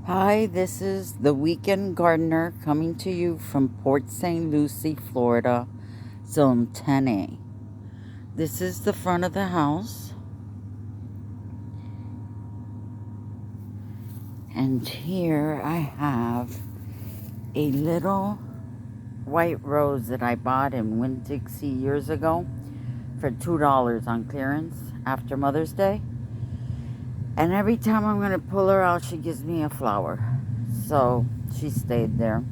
Hi, this is the Weekend Gardener coming to you from Port St. Lucie, Florida, Zone 10A. This is the front of the house, and here I have a little white rose that I bought in Winn-Dixie years ago for $2 on clearance after Mother's Day. And every time I'm going to pull her out, she gives me a flower. So she stayed there.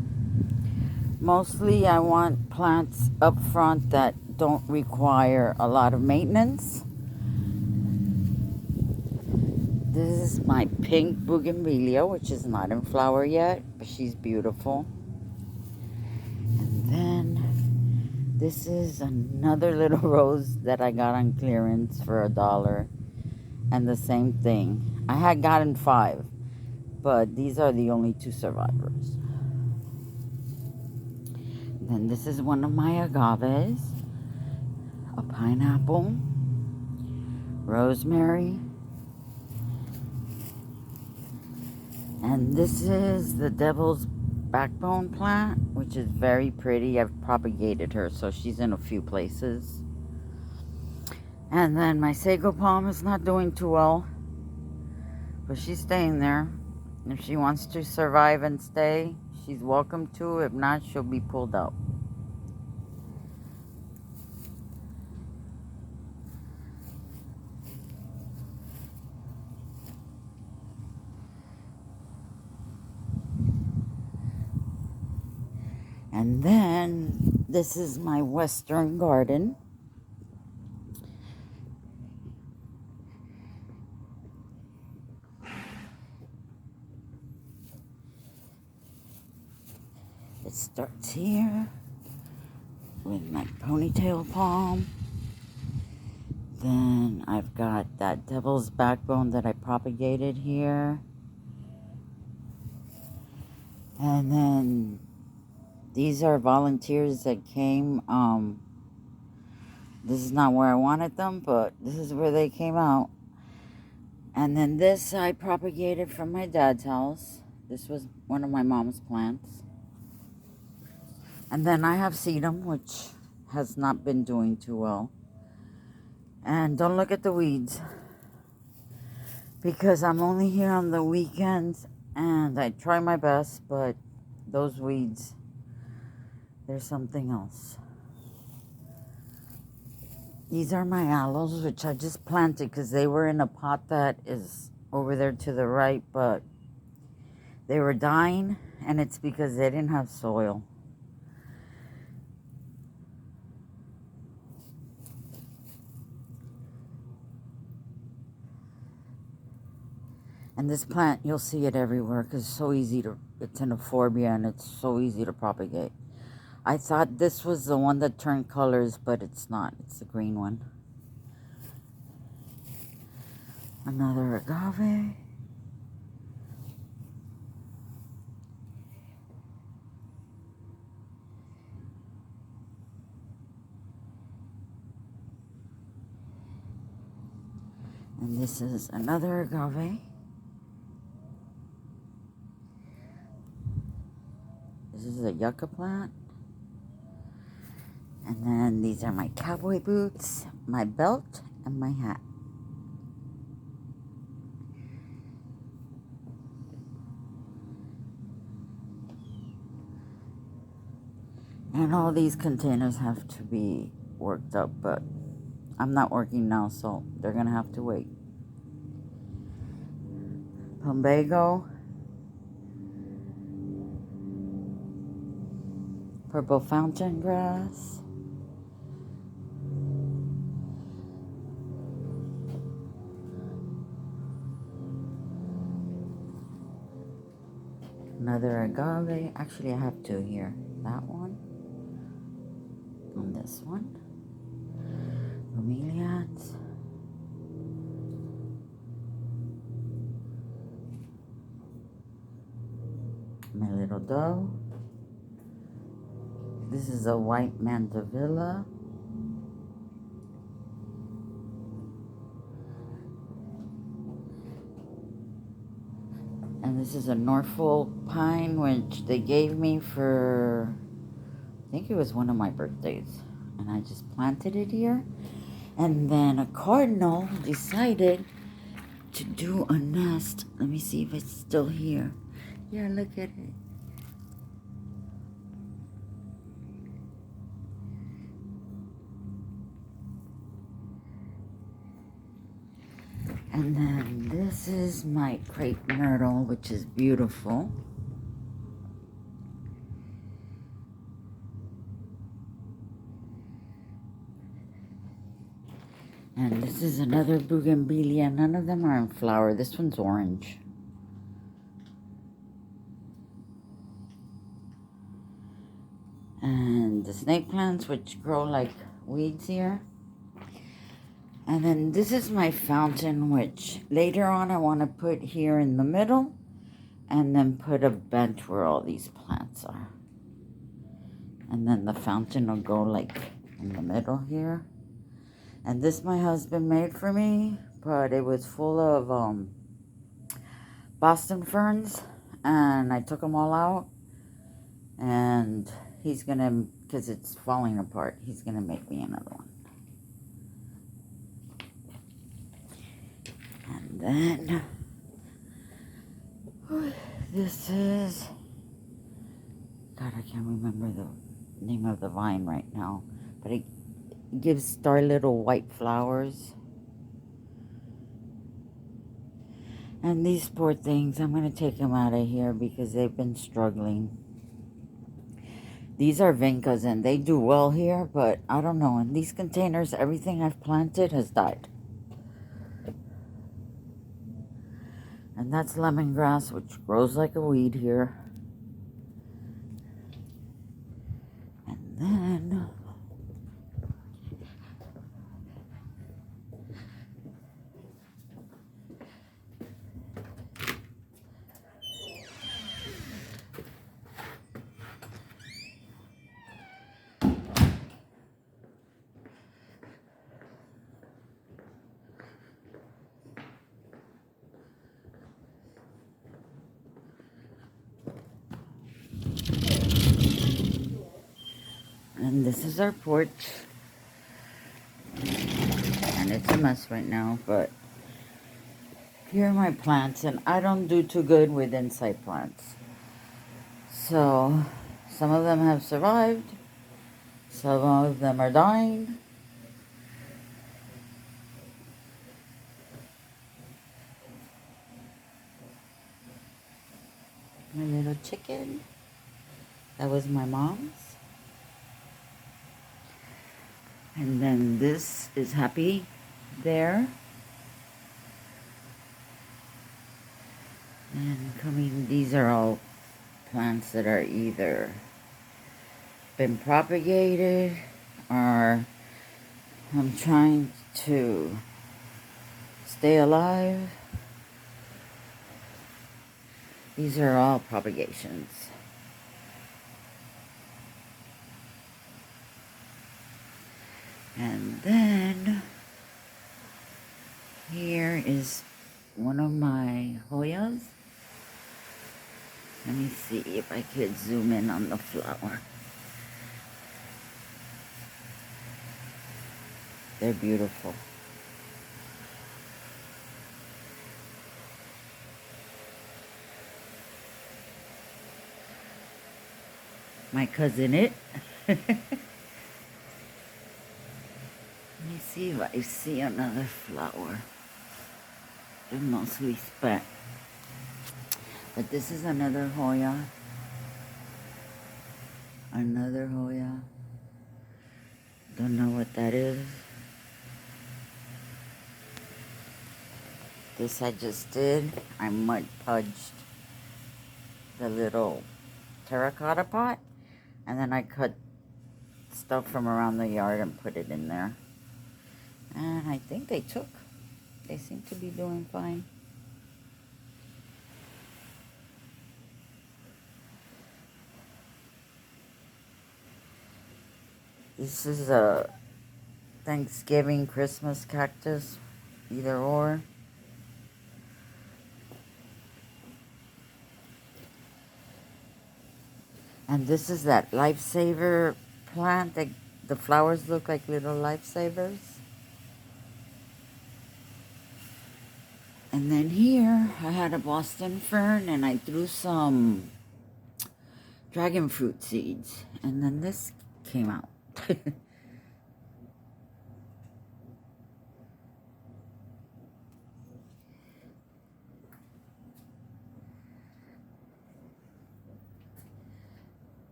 Mostly I want plants up front that don't require a lot of maintenance. This is my pink bougainvillea, which is not in flower yet, but she's beautiful. And then this is another little rose that I got on clearance for $1. And the same thing. I had gotten 5, but these are the only 2 survivors. Then this is one of my agaves, a pineapple, rosemary, and this is the devil's backbone plant, which is very pretty. I've propagated her, so she's in a few places. And then my sago palm is not doing too well, but she's staying there. If she wants to survive and stay, she's welcome to. If not, she'll be pulled out. And then this is my western garden. It starts here with my ponytail palm. Then I've got that devil's backbone that I propagated here. And then these are volunteers that came. This is not where I wanted them, but this is where they came out. And then this I propagated from my dad's house. This was one of my mom's plants. And then I have sedum, which has not been doing too well. And don't look at the weeds, because I'm only here on the weekends and I try my best, but those weeds, there's something else. These are my aloes, which I just planted because they were in a pot that is over there to the right, but they were dying, and it's because they didn't have soil. And this plant, you'll see it everywhere because it's in a forbia and it's so easy to propagate. I thought this was the one that turned colors, but it's not. It's the green one. Another agave. And this is another agave. This is a yucca plant. And then these are my cowboy boots, my belt, and my hat. And all these containers have to be worked up, but I'm not working now, so they're going to have to wait. Plumbago, purple fountain grass, another agave. Actually, I have 2 here. That one and this one. Bromeliads. My little dove. This is a white mandevilla. And this is a Norfolk pine, which they gave me for, I think it was one of my birthdays. And I just planted it here. And then a cardinal decided to do a nest. Let me see if it's still here. Yeah, look at it. And then this is my crepe myrtle, which is beautiful. And this is another bougainvillea. None of them are in flower. This one's orange. And the snake plants, which grow like weeds here. And then this is my fountain, which later on I want to put here in the middle. And then put a bench where all these plants are. And then the fountain will go like in the middle here. And this my husband made for me, but it was full of Boston ferns, and I took them all out, and he's gonna, because it's falling apart, he's gonna make me another one. And then this is, God, I can't remember the name of the vine right now, but it gives star little white flowers. And these poor things, I'm going to take them out of here because they've been struggling. These are vincas and they do well here, but I don't know. In these containers, everything I've planted has died. And that's lemongrass, which grows like a weed here. And then this is our porch. And it's a mess right now, but here are my plants, and I don't do too good with inside plants. So, some of them have survived, some of them are dying. My little chicken, that was my mom's. And then this is Happy there. And coming, these are all plants that are either been propagated or I'm trying to stay alive. These are all propagations. And then here is one of my Hoyas. Let me see if I could zoom in on the flower. They're beautiful. My cousin it. Let me see if I see another flower. The most respect. But this is another Hoya. Another Hoya. Don't know what that is. This I just did. I mud pudged the little terracotta pot. And then I cut stuff from around the yard and put it in there. And I think they took. They seem to be doing fine. This is a Thanksgiving, Christmas cactus, either or. And this is that lifesaver plant that the flowers look like little lifesavers. And then here I had a Boston fern and I threw some dragon fruit seeds. And then this came out.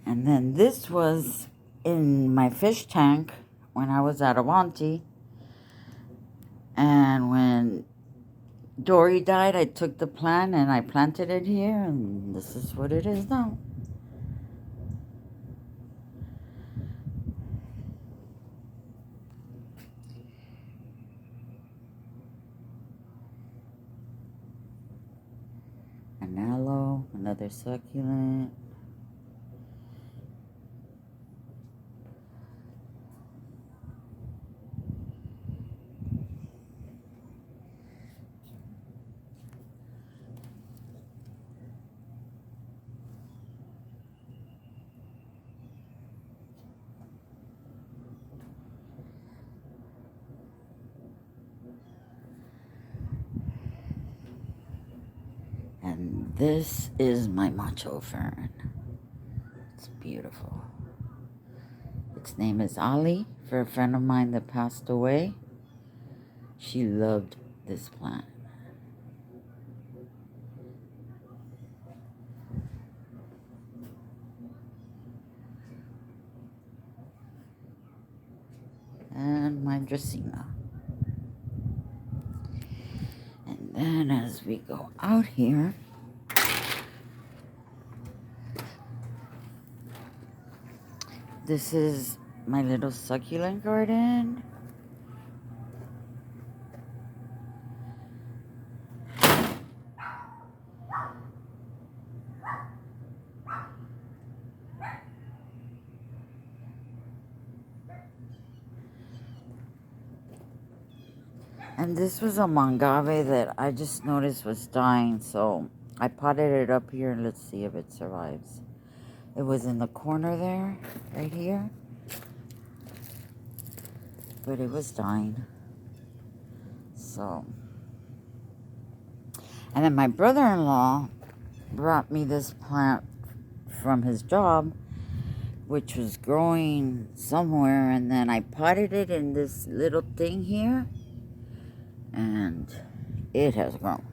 And then this was in my fish tank when I was at Avanti. And when Dory died, I took the plant and I planted it here, and this is what it is now. An aloe, another succulent. And this is my macho fern. It's beautiful. Its name is Ali, for a friend of mine that passed away. She loved this plant. And my Dracaena. And then as we go out here, this is my little succulent garden. And this was a mangave that I just noticed was dying, so I potted it up here and let's see if it survives. It was in the corner there, right here. But it was dying. So. And then my brother-in-law brought me this plant from his job, which was growing somewhere, and then I potted it in this little thing here, and it has grown.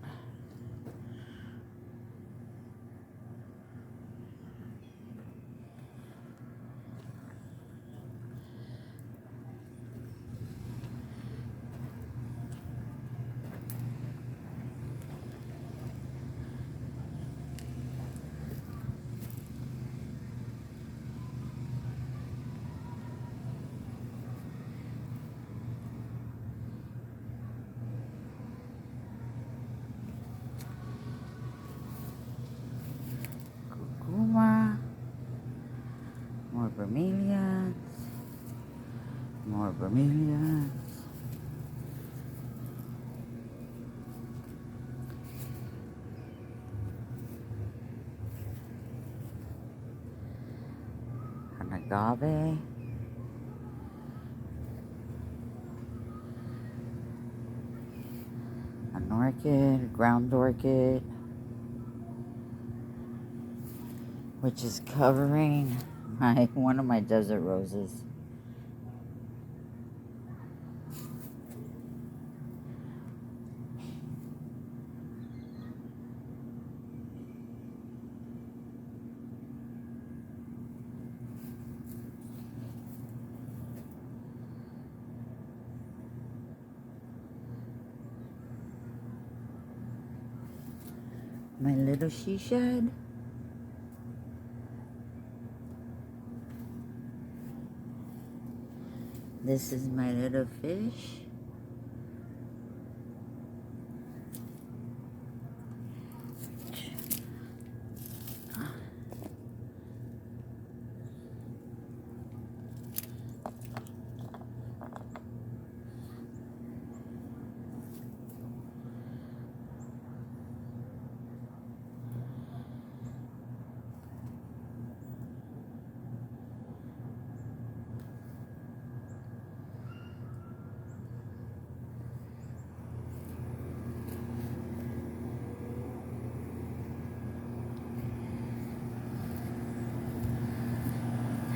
Kurkuma, more bromeliads, more bromeliads. An agave. An orchid, ground orchid, which is covering one of my desert roses. My little she shed. This is my little fish.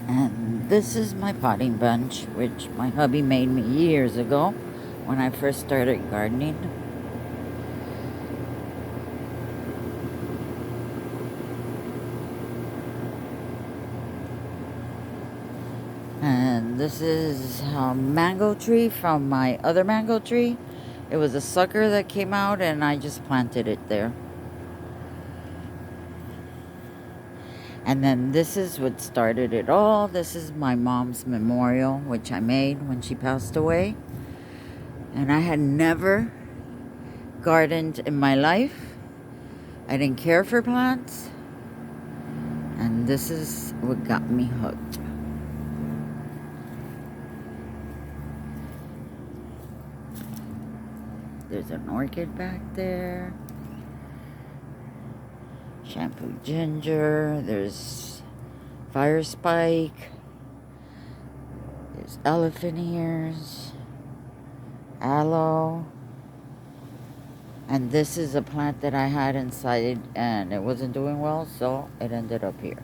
And this is my potting bunch, which my hubby made me years ago when I first started gardening. And this is a mango tree from my other mango tree. It was a sucker that came out and I just planted it there. And then this is what started it all. This is my mom's memorial, which I made when she passed away. And I had never gardened in my life. I didn't care for plants. And this is what got me hooked. There's an orchid back there. Shampoo ginger. There's fire spike. There's elephant ears. Aloe. And this is a plant that I had inside and it wasn't doing well, so it ended up here.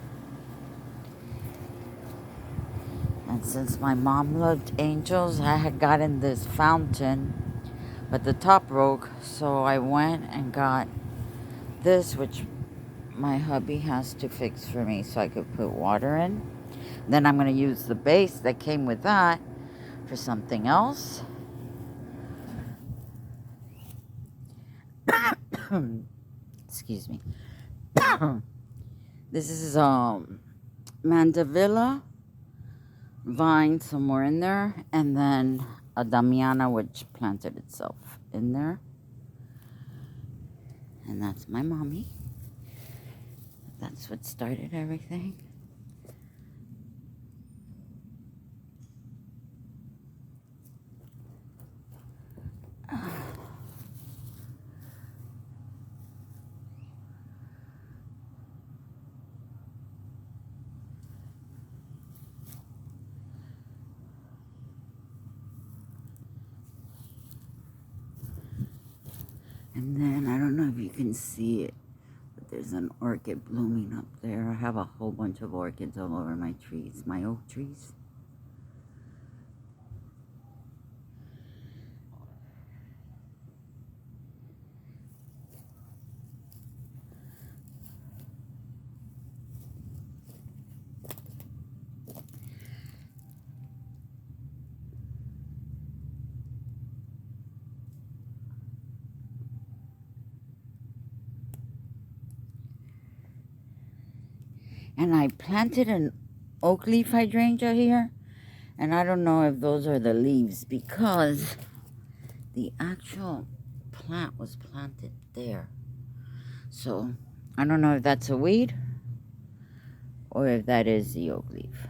And since my mom loved angels, I had gotten this fountain, but the top broke, so I went and got this, which my hubby has to fix for me so I could put water in. Then I'm going to use the base that came with that for something else. Excuse me. This is Mandevilla vine somewhere in there, and then a Damiana which planted itself in there. And that's my mommy. That's what started everything. And then, I don't know if you can see it, but there's an orchid blooming up there. I have a whole bunch of orchids all over my trees, my oak trees. And I planted an oak leaf hydrangea here. And I don't know if those are the leaves because the actual plant was planted there. So I don't know if that's a weed or if that is the oak leaf.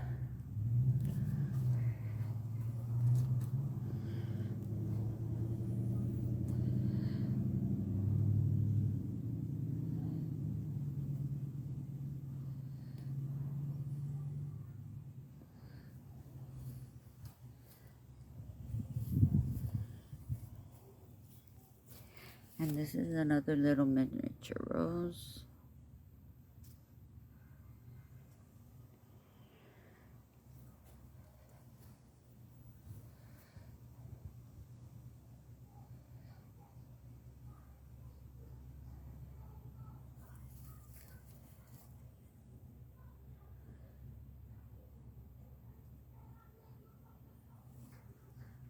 And this is another little miniature rose.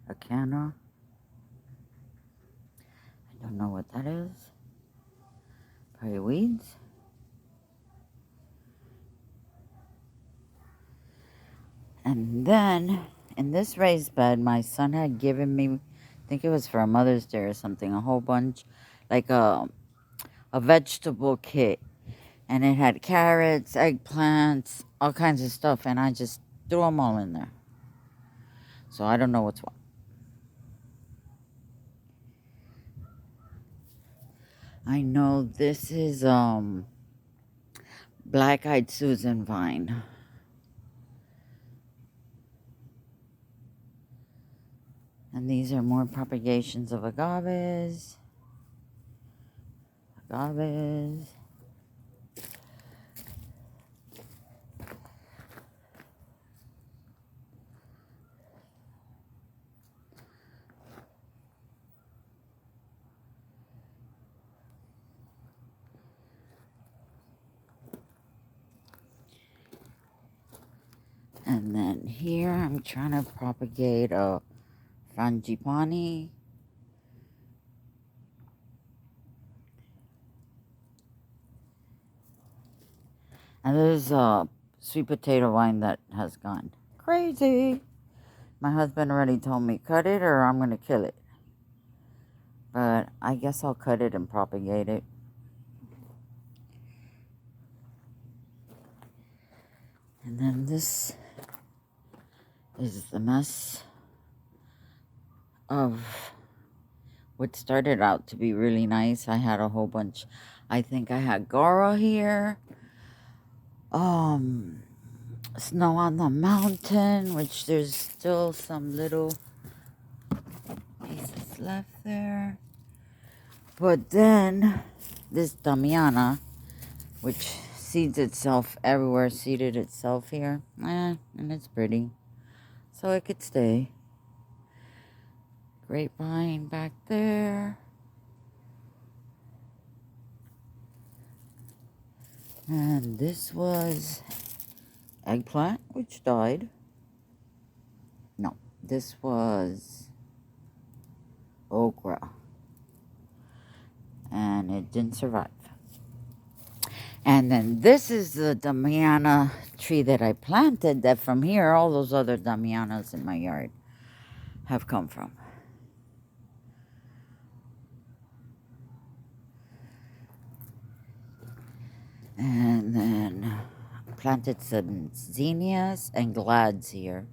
A canna. I don't know what that is, Prairie weeds. And then, in this raised bed, my son had given me, I think it was for a Mother's Day or something, a whole bunch, like a vegetable kit. And it had carrots, eggplants, all kinds of stuff. And I just threw them all in there. So I don't know what's what. I know this is Black-Eyed Susan vine. And these are more propagations of agaves. Agaves. And then here I'm trying to propagate a frangipani. And there's a sweet potato vine that has gone crazy. My husband already told me, cut it or I'm going to kill it. But I guess I'll cut it and propagate it. And then this is the mess of what started out to be really nice. I had a whole bunch. I think I had Gora here. Snow on the mountain, which there's still some little pieces left there. But then this Damiana, which seeds itself everywhere, seeded itself here. And it's pretty. So it could stay. Grapevine back there. And this was eggplant, which died. No, this was okra. And it didn't survive. And then this is the Damiana tree that I planted, that from here, all those other Damianas in my yard have come from. And then planted some zinnias and glads here.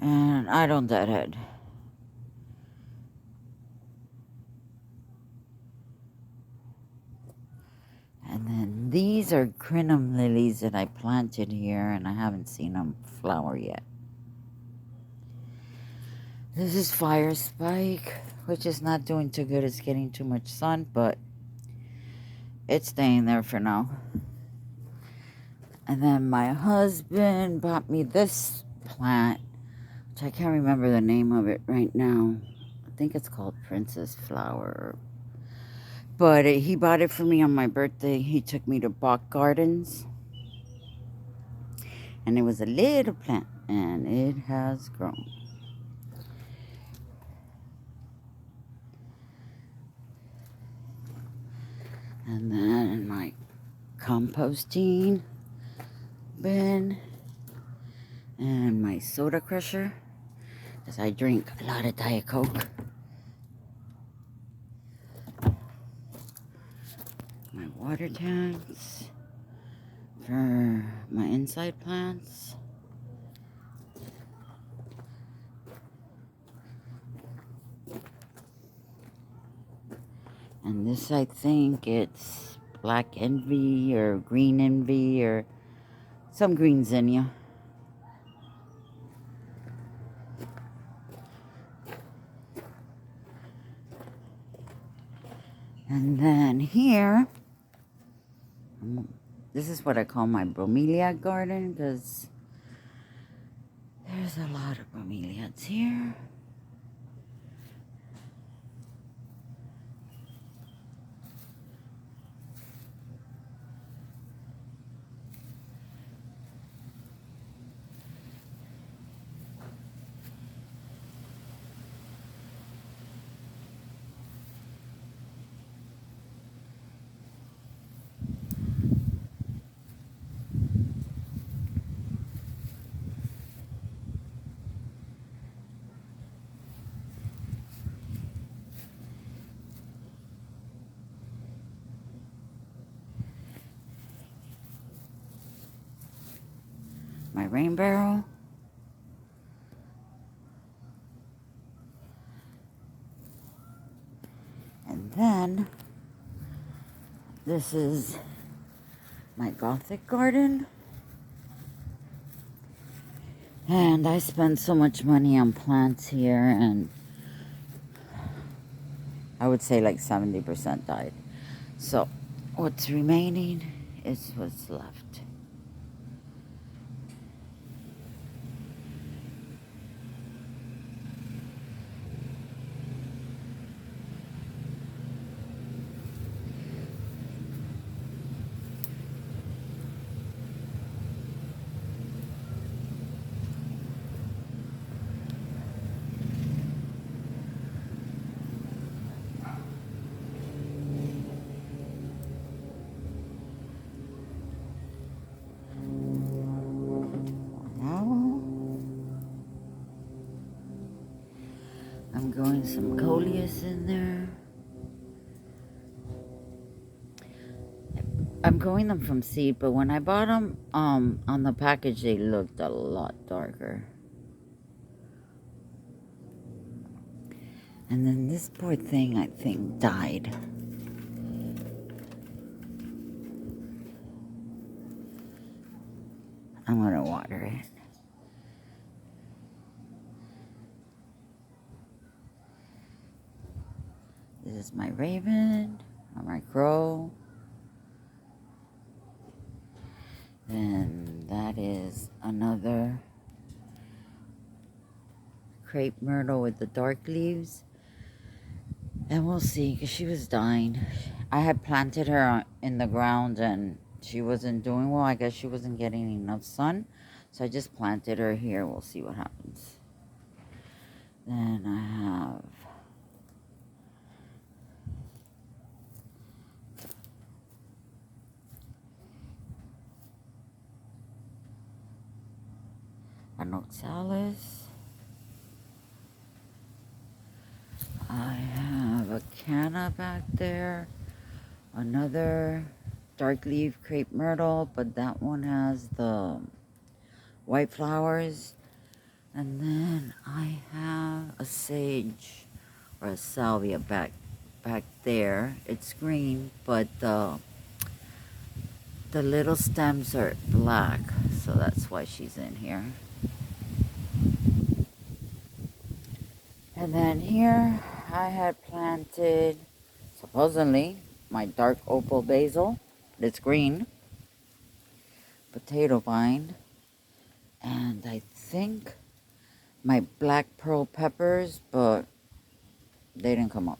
And I don't deadhead. And then these are crinum lilies that I planted here, and I haven't seen them flower yet. This is fire spike, which is not doing too good. It's getting too much sun, but it's staying there for now. And then my husband bought me this plant, which I can't remember the name of it right now. I think it's called Princess Flower. But he bought it for me on my birthday. He took me to Bach Gardens. And it was a little plant, and it has grown. And then my composting bin and my soda crusher, because I drink a lot of Diet Coke. My water tanks for my inside plants. And this, I think it's Black Envy or Green Envy or some green zinnia. And then here, this is what I call my bromeliad garden, because there's a lot of bromeliads here. my rain barrel. And then this is my Gothic garden. And I spend so much money on plants here, and I would say like 70% died. So what's remaining is what's left. Now I'm growing some coleus in there. I'm growing them from seed, but when I bought them on the package, they looked a lot darker. And then this poor thing, I think, died. I'm gonna water it. This is my raven, or my crow. And that is another crepe myrtle with the dark leaves. And we'll see, because she was dying. I had planted her in the ground and she wasn't doing well. I guess she wasn't getting enough sun. So I just planted her here. We'll see what happens. Then I have an oxalis. I have a canna back there. Another dark leaf crepe myrtle, but that one has the white flowers. And then I have a sage or a salvia back there. It's green, but the little stems are black, so that's why she's in here. And then here I had planted, supposedly, my dark opal basil. It's green. Potato vine. And I think my black pearl peppers, but they didn't come up.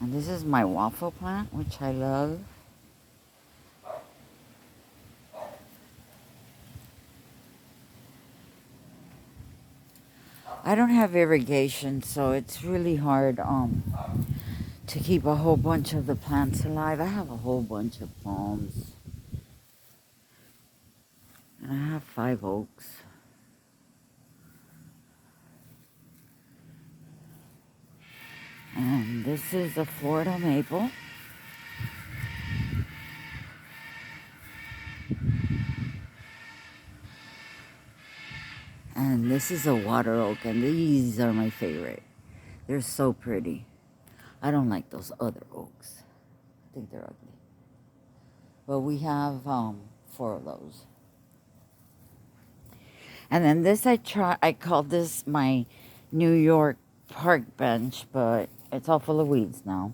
And this is my waffle plant, which I love. I don't have irrigation, so it's really hard to keep a whole bunch of the plants alive. I have a whole bunch of palms. And I have 5 oaks. And this is a Florida maple. And this is a water oak, and these are my favorite. They're so pretty. I don't like those other oaks. I think they're ugly. But we have 4 of those. And then this I called this my New York park bench, but it's all full of weeds now.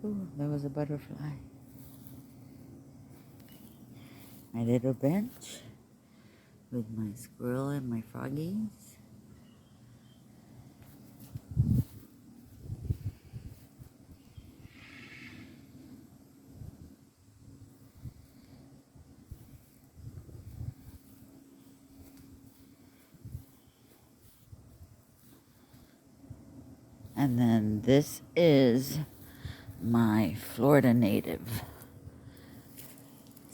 Ooh, there was a butterfly. My little bench with my squirrel and my froggies. And then this is my Florida native.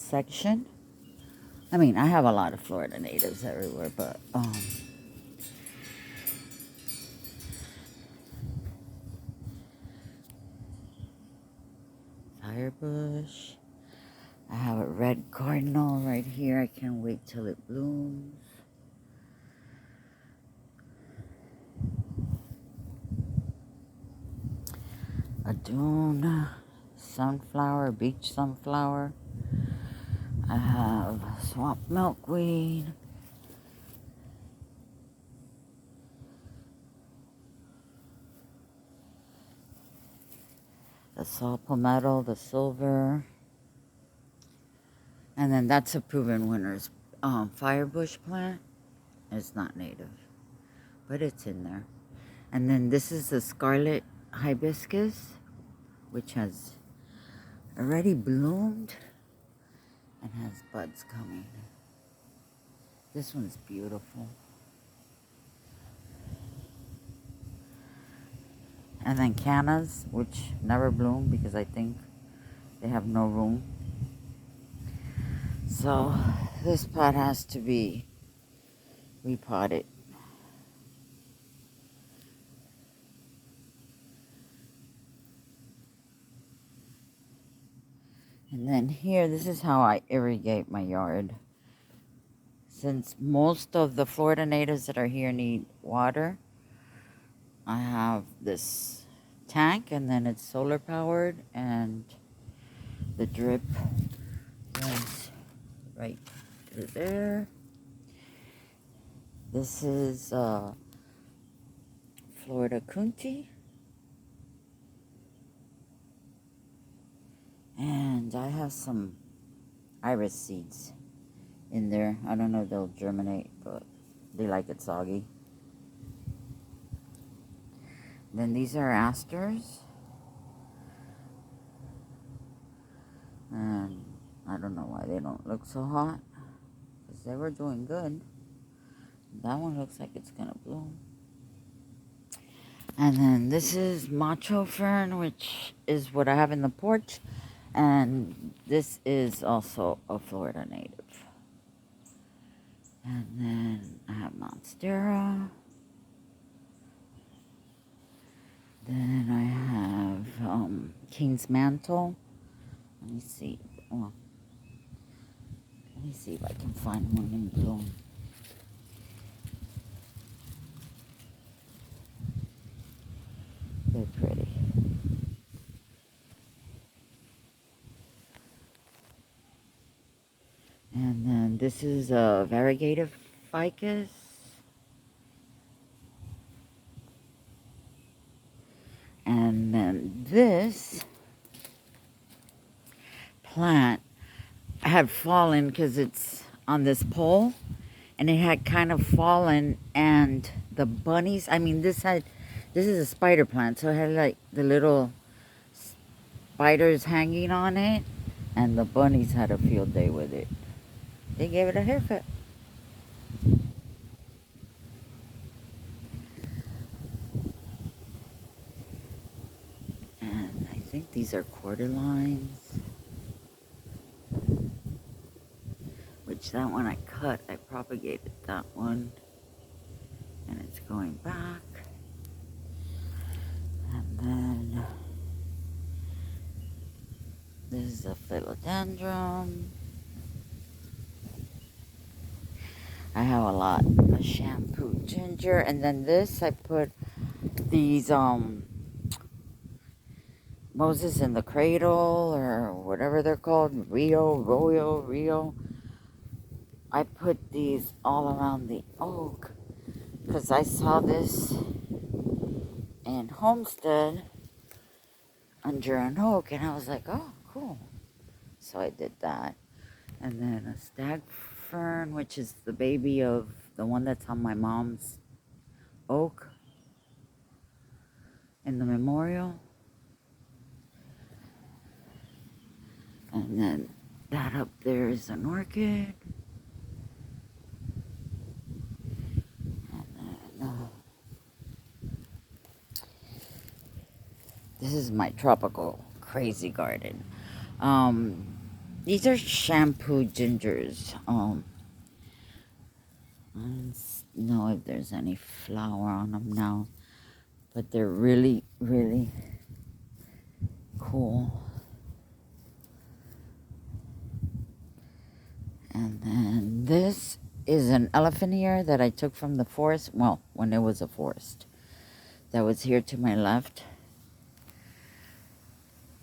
section. I mean, I have a lot of Florida natives everywhere, but firebush. I have a red cardinal right here. I can't wait till it blooms. A dune sunflower, beach sunflower. I have swamp milkweed. The saw palmetto, the silver. And then that's a proven winner's firebush plant. It's not native, but it's in there. And then this is the scarlet hibiscus, which has already bloomed and has buds coming. This one's beautiful. And then cannas, which never bloom because I think they have no room. So this pot has to be repotted. And then here, this is how I irrigate my yard. Since most of the Florida natives that are here need water, I have this tank, and then it's solar powered, and the drip goes right through there. This is Florida Kunti. And I have some iris seeds in there. I don't know if they'll germinate, but they like it soggy. Then these are asters. And I don't know why they don't look so hot, because they were doing good. That one looks like it's gonna bloom. And then this is macho fern, which is what I have in the porch. And this is also a Florida native. And then I have monstera. Then I have King's Mantle. Let me see. Oh, let me see if I can find one in bloom. They're pretty. And then this is a variegated ficus. And then this plant had fallen because it's on this pole, and it had kind of fallen, and the bunnies, I mean, this is a spider plant, so it had like the little spiders hanging on it, and the bunnies had a field day with it. They gave it a haircut. And I think these are quarter lines. Which that one I cut. I propagated that one. And it's going back. And then this is a philodendron. I have a lot of shampoo ginger. And then this, I put these Moses in the Cradle, or whatever they're called, Rio. I put these all around the oak because I saw this in Homestead under an oak, and I was like, oh, cool. So I did that. And then a stag fern, which is the baby of the one that's on my mom's oak in the memorial. And then that up there is an orchid. And then this is my tropical crazy garden. These are shampoo gingers. I don't know if there's any flower on them now, but they're really, really cool. And then this is an elephant ear that I took from the forest. Well, when it was a forest. That was here to my left.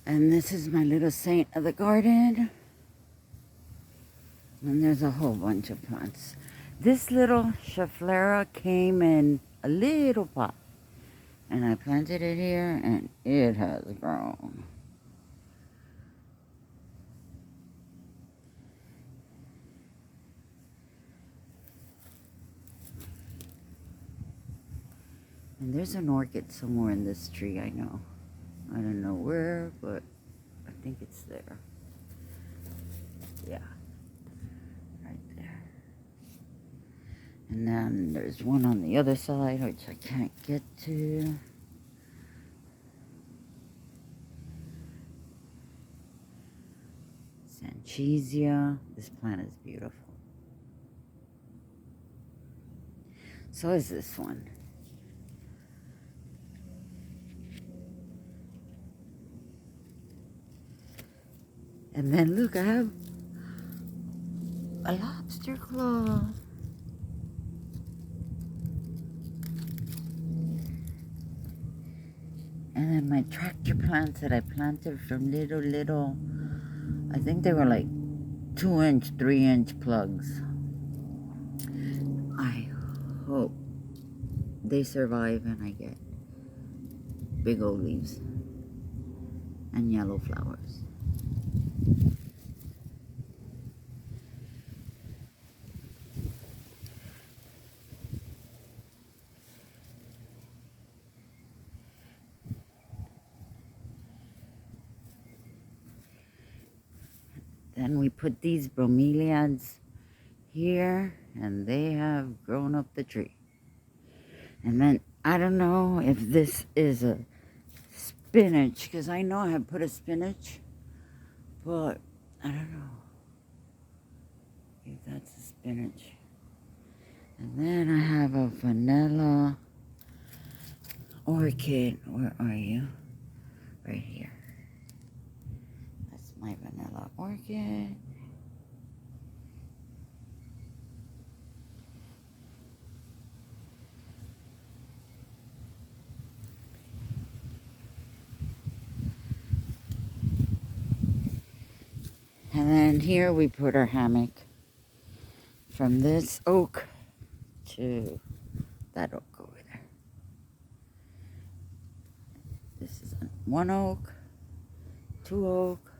And this is my little saint of the garden. And there's a whole bunch of plants. This little Schefflera came in a little pot. And I planted it here and it has grown. And there's an orchid somewhere in this tree, I know. I don't know where, but I think it's there. Yeah, right there. And then there's one on the other side, which I can't get to. Sanchisia. This plant is beautiful. So is this one. And then look, I have a lobster claw. And then my tractor plants that I planted from little, I think they were like 2-inch, 3-inch plugs. I hope they survive and I get big old leaves and yellow flowers. Then we put these bromeliads here and they have grown up the tree. And then I don't know if this is a spinach, because I know I have put a spinach, but I don't know if that's a spinach. And then I have a vanilla orchid. Where are you? Right here. That's my vanilla orchid. And then here we put our hammock from this oak to that oak over there. This is 1 oak, 2 oak,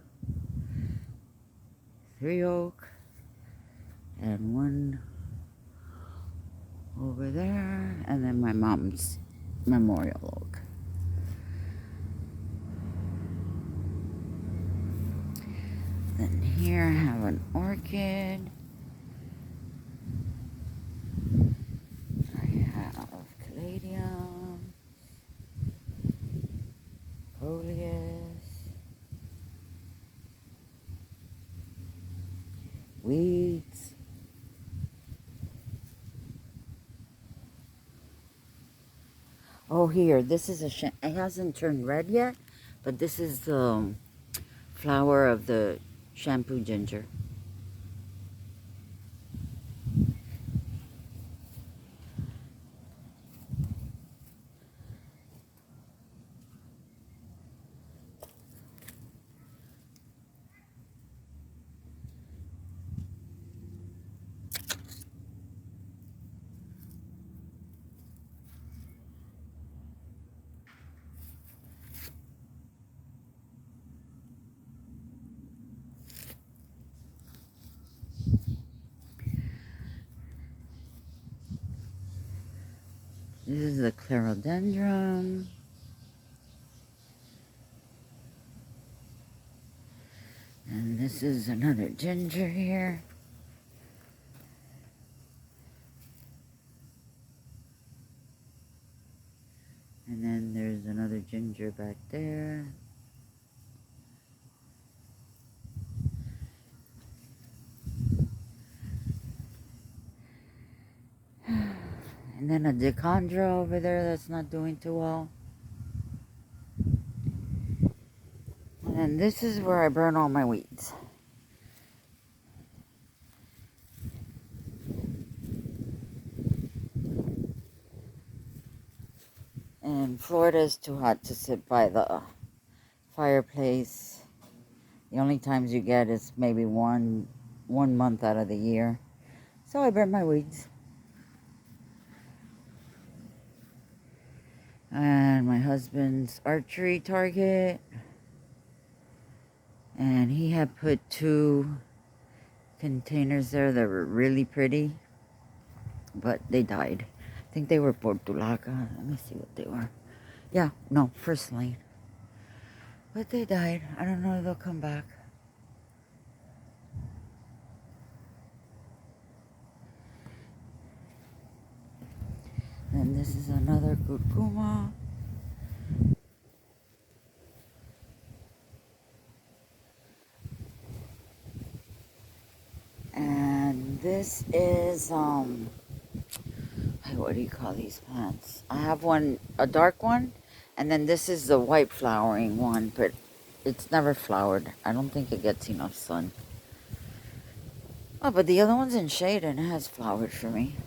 3 oak, and 1 over there, and then my mom's memorial oak. Then here I have an orchid. I have caladium, coleus, weeds. Oh, here, this is it hasn't turned red yet, but this is the flower of the shampoo ginger. This is the clerodendron. And this is another ginger here. And then there's another ginger back there. And then a Decandra over there that's not doing too well. And then this is where I burn all my weeds. And Florida is too hot to sit by the fireplace. The only times you get is maybe one month out of the year. So I burn my weeds. And my husband's archery target. And he had put 2 containers there that were really pretty. But they died. I think they were Portulaca. Let me see what they were. Yeah, no, first lane. But they died. I don't know if they'll come back. And this is another curcuma. And this is, what do you call these plants? I have one, a dark one, and then this is the white flowering one, but it's never flowered. I don't think it gets enough sun. Oh, but the other one's in shade and it has flowered for me.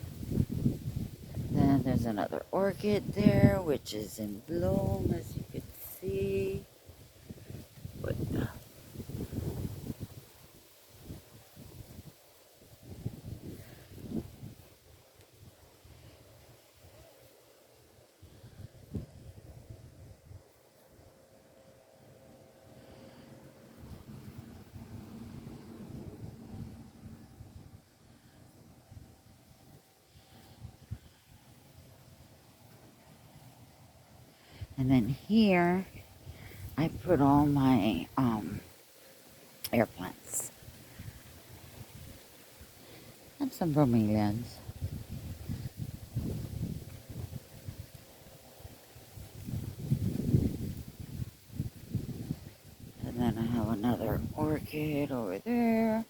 Then there's another orchid there, which is in bloom, as you can see. But, and then here, I put all my air plants. And some bromeliads. And then I have another orchid over there.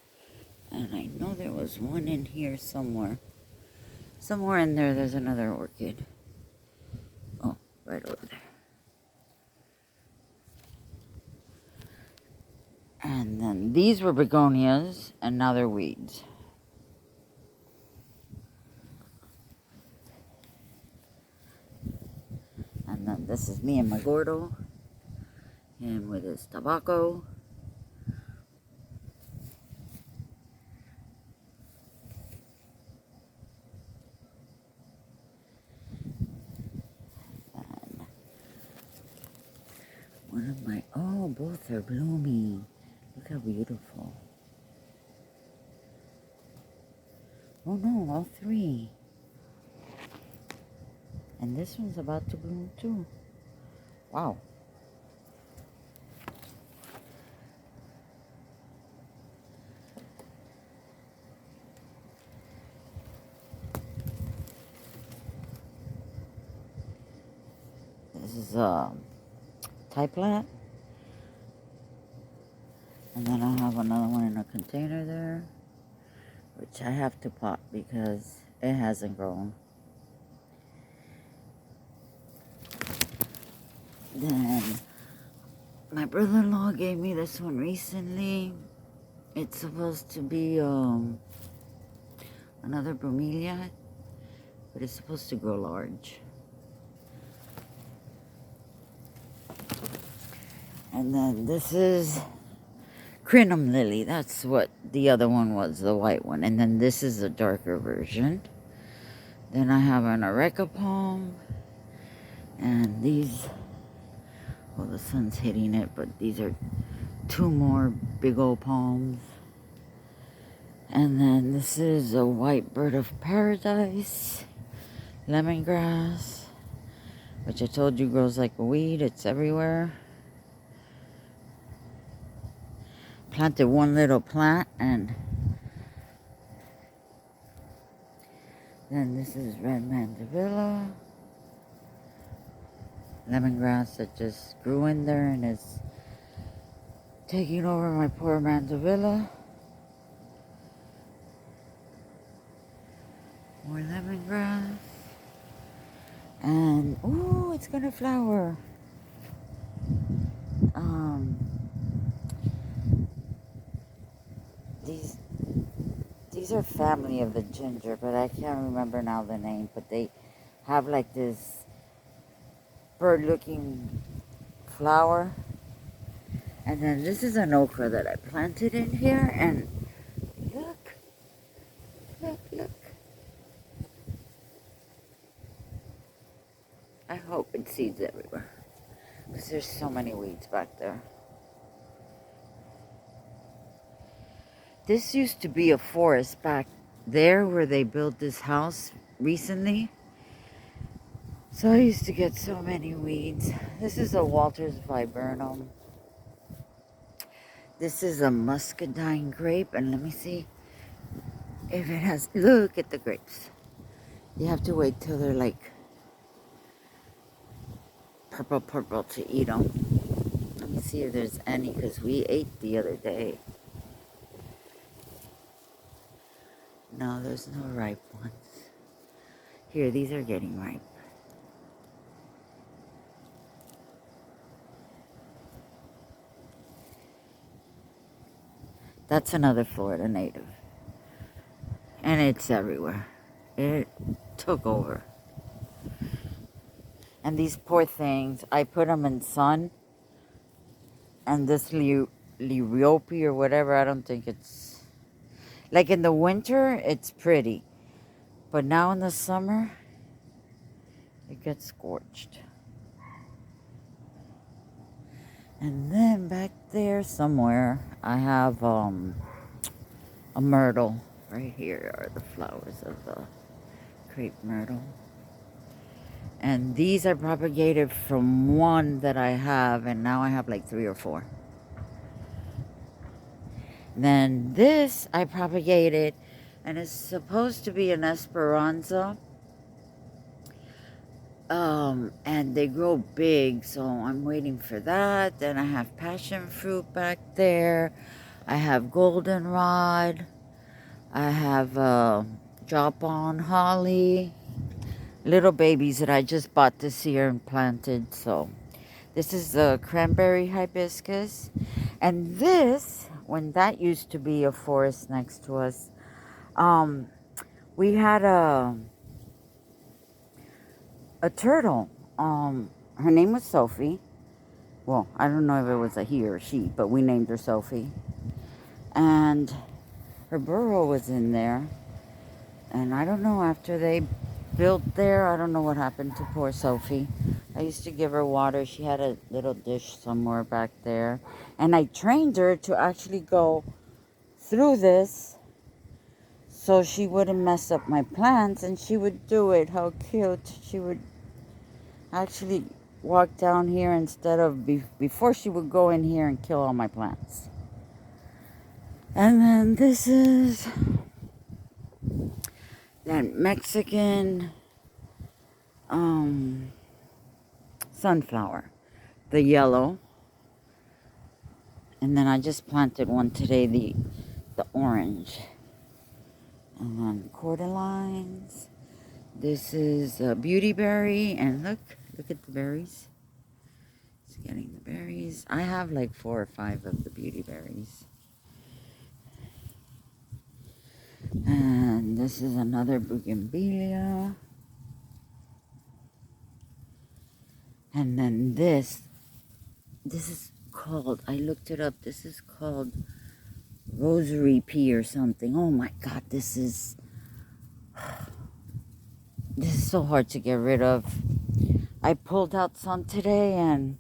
And I know there was one in here somewhere. Somewhere in there, there's another orchid. Oh, right over there. And then these were begonias, and now they're weeds. And then this is me and my gordo. Him with his tobacco. And one of my, oh, both are blooming. Look how beautiful. Oh no, all 3. And this one's about to bloom too. Wow. This is a Thai plant. And then I have another one in a container there, which I have to pot because it hasn't grown. Then my brother-in-law gave me this one recently. It's supposed to be another bromelia, but it's supposed to grow large. And then this is crinum lily. That's what the other one was, the white one. And then this is a darker version. Then I have an areca palm. And these, well, the sun's hitting it, but these are 2 more big old palms. And then this is a white bird of paradise, lemongrass, which I told you grows like a weed. It's everywhere. Planted one little plant, and then this is red mandevilla, lemongrass that just grew in there and is taking over my poor mandevilla. More lemongrass. it's gonna flower. These these are family of the ginger, but I can't remember now the name. But they have like this bird-looking flower. And then this is an okra that I planted in here, and look, look. I hope it seeds everywhere, because there's so many weeds back there. This used to be a forest back there where they built this house recently. So I used to get so many weeds. This is a Walters viburnum. This is a muscadine grape, and let me see if it has, look at the grapes. You have to wait till they're like purple to eat them. Let me see if there's any, because we ate the other day. No, there's no ripe ones. Here, these are getting ripe. That's another Florida native. And it's everywhere. It took over. And these poor things, I put them in sun. And this Liriope or whatever, I don't think it's... Like in the winter, it's pretty. But now in the summer, it gets scorched. And then back there somewhere, I have a myrtle. Right here are the flowers of the crepe myrtle. And these are propagated from one that I have, and now I have like 3 or 4. Then this I propagated, and it's supposed to be an Esperanza. And they grow big, so I'm waiting for that. Then I have passion fruit back there. I have goldenrod. I have drop-on holly. Little babies that I just bought this year and planted. So this is the cranberry hibiscus. And this, when that used to be a forest next to us, we had a turtle. Her name was Sophie. Well, I don't know if it was a he or a she, but we named her Sophie. And her burrow was in there. And I don't know, after they built there, I don't know what happened to poor Sophie. I used to give her water. She had a little dish somewhere back there. And I trained her to actually go through this so she wouldn't mess up my plants. And she would do it. How cute. She would actually walk down here instead of before she would go in here and kill all my plants. And then this is that Mexican sunflower, the yellow. And then I just planted one today, the orange. And then cordylines. This is a beautyberry, and look at the berries. It's getting the berries. I have like 4 or 5 of the beautyberries. And this is another bougainvillea. And then this is called, I looked it up, this is called rosary pea or something. Oh my God, this is so hard to get rid of. I pulled out some today, and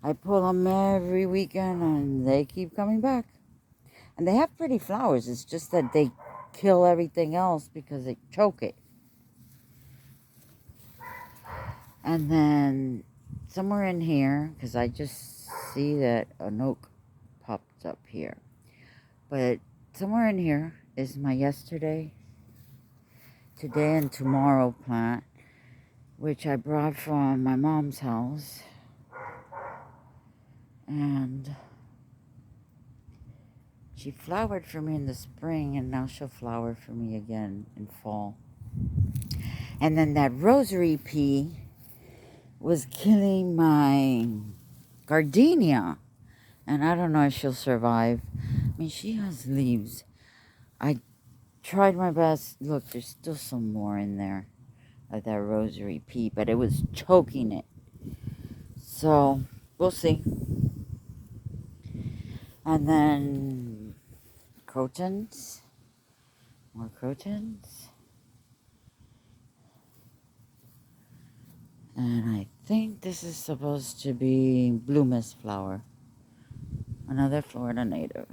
I pull them every weekend, and they keep coming back. And they have pretty flowers. It's just that they kill everything else because they choke it. And then somewhere in here, because I just see that an oak popped up here. But somewhere in here is my yesterday, today, and tomorrow plant, which I brought from my mom's house. And she flowered for me in the spring, and now she'll flower for me again in fall. And then that rosary pea, was killing my gardenia. And I don't know if she'll survive. I mean, she has leaves. I tried my best. Look, there's still some more in there of that rosary pea, but it was choking it. So, we'll see. And then crotons. More crotons. And I think this is supposed to be blue mist flower. Another Florida native.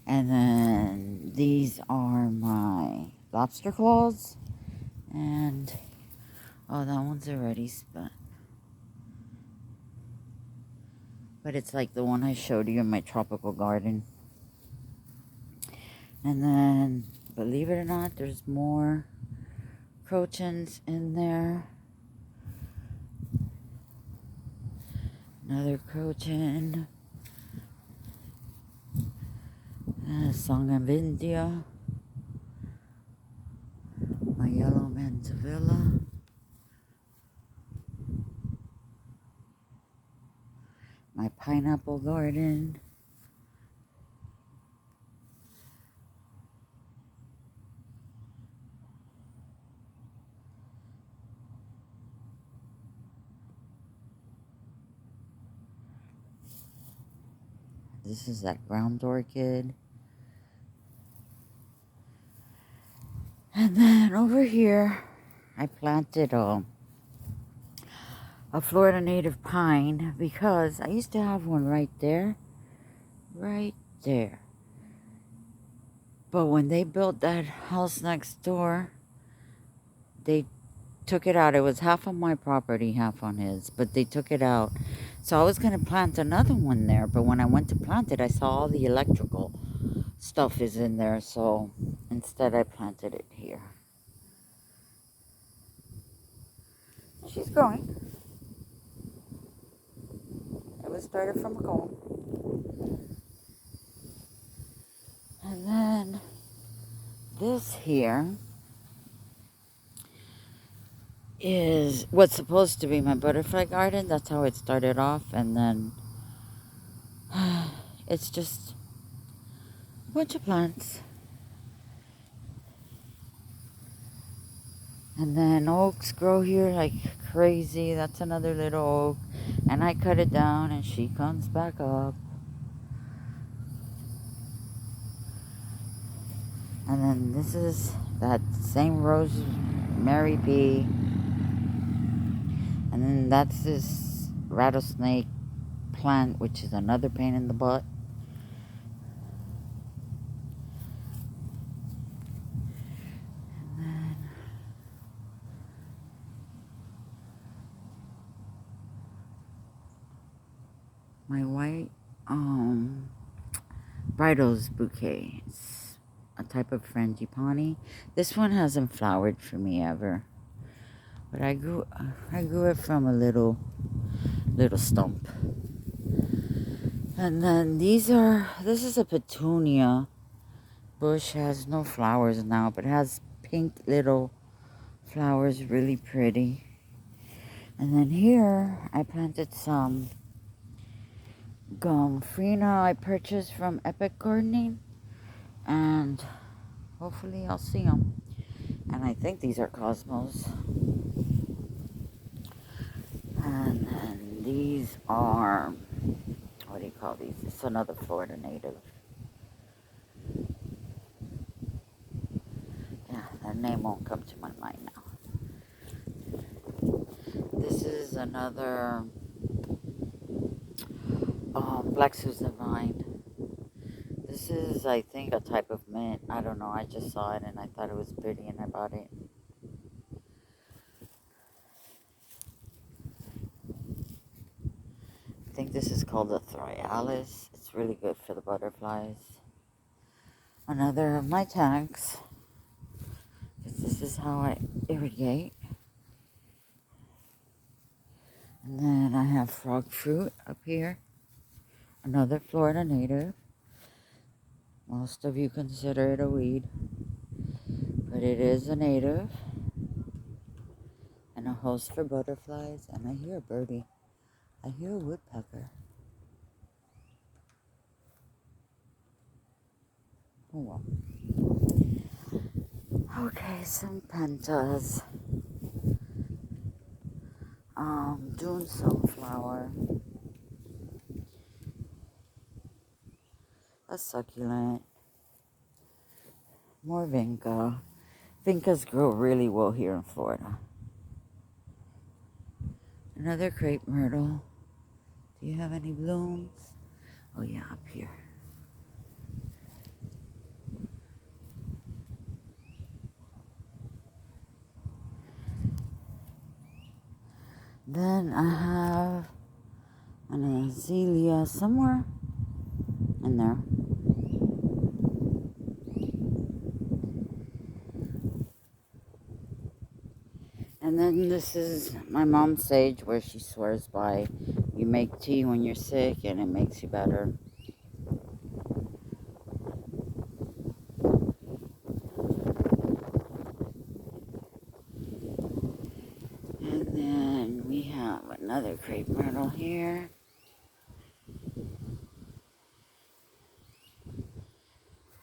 And then these are my lobster claws. And, oh, that one's already spent. But it's like the one I showed you in my tropical garden. And then, believe it or not, there's more crotons in there. Another croton. Song of India. My yellow manzavilla. My pineapple garden. This is that ground orchid. And then over here, I planted a Florida native pine because I used to have one right there. Right there. But when they built that house next door, they took it out. It was half on my property, half on his, but they took it out. So I was going to plant another one there, but when I went to plant it, I saw all the electrical stuff is in there, so instead I planted it here. She's growing. It was started from a cone. And then this here is what's supposed to be my butterfly garden. That's how it started off, and then it's just a bunch of plants. And then oaks grow here like crazy. That's another little oak. And I cut it down and she comes back up. And then this is that same rosemary bee. And then that's this rattlesnake plant, which is another pain in the butt. And then my white bridals bouquet. It's a type of frangipani. This one hasn't flowered for me ever. But I grew it from a little stump. And then this is a petunia bush. Has no flowers now, but has pink little flowers, really pretty. And then here I planted some gomphrena I purchased from Epic Gardening, and hopefully I'll see them. And I think these are cosmos. And then these are, what do you call these? It's another Florida native. Yeah, that name won't come to my mind now. This is another Black Susan vine. This is, I think, a type of mint. I don't know. I just saw it and I thought it was pretty and I bought it. I think this is called a Thryallis. It's really good for the butterflies. Another of my tanks. This is how I irrigate. And then I have frog fruit up here. Another Florida native. Most of you consider it a weed, but it is a native. And and a host for butterflies, and I hear a birdie. I hear a woodpecker. Oh well. Okay, some pentas. June sunflower. A succulent. More vinca. Vincas grow really well here in Florida. Another crepe myrtle. Do you have any blooms? Oh yeah, up here. Then I have an azalea somewhere in there. And then this is my mom's sage, where she swears by you make tea when you're sick and it makes you better. And then we have another crepe myrtle here.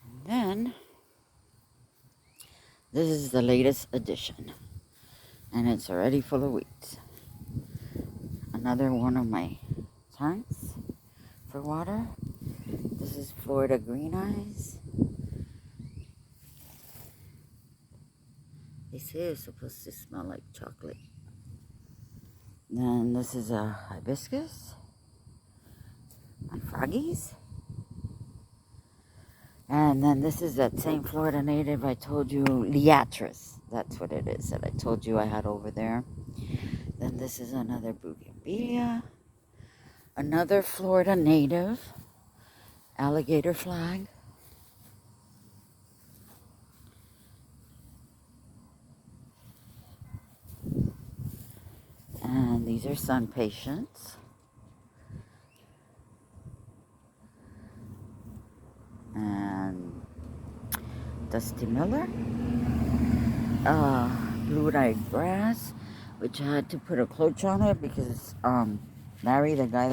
And then this is the latest addition, and it's already full of weeds. Another one of my tanks for water. This is Florida Green Eyes. They say it's supposed to smell like chocolate. Then this is a hibiscus and froggies. And then this is that same Florida native I told you, Liatris. That's what it is that I told you I had over there. Then this is another bougainvillea. Another Florida native, alligator flag. And these are sun patients. And Dusty Miller. Blue-eyed grass, which I had to put a cloche on it because Larry, the guy that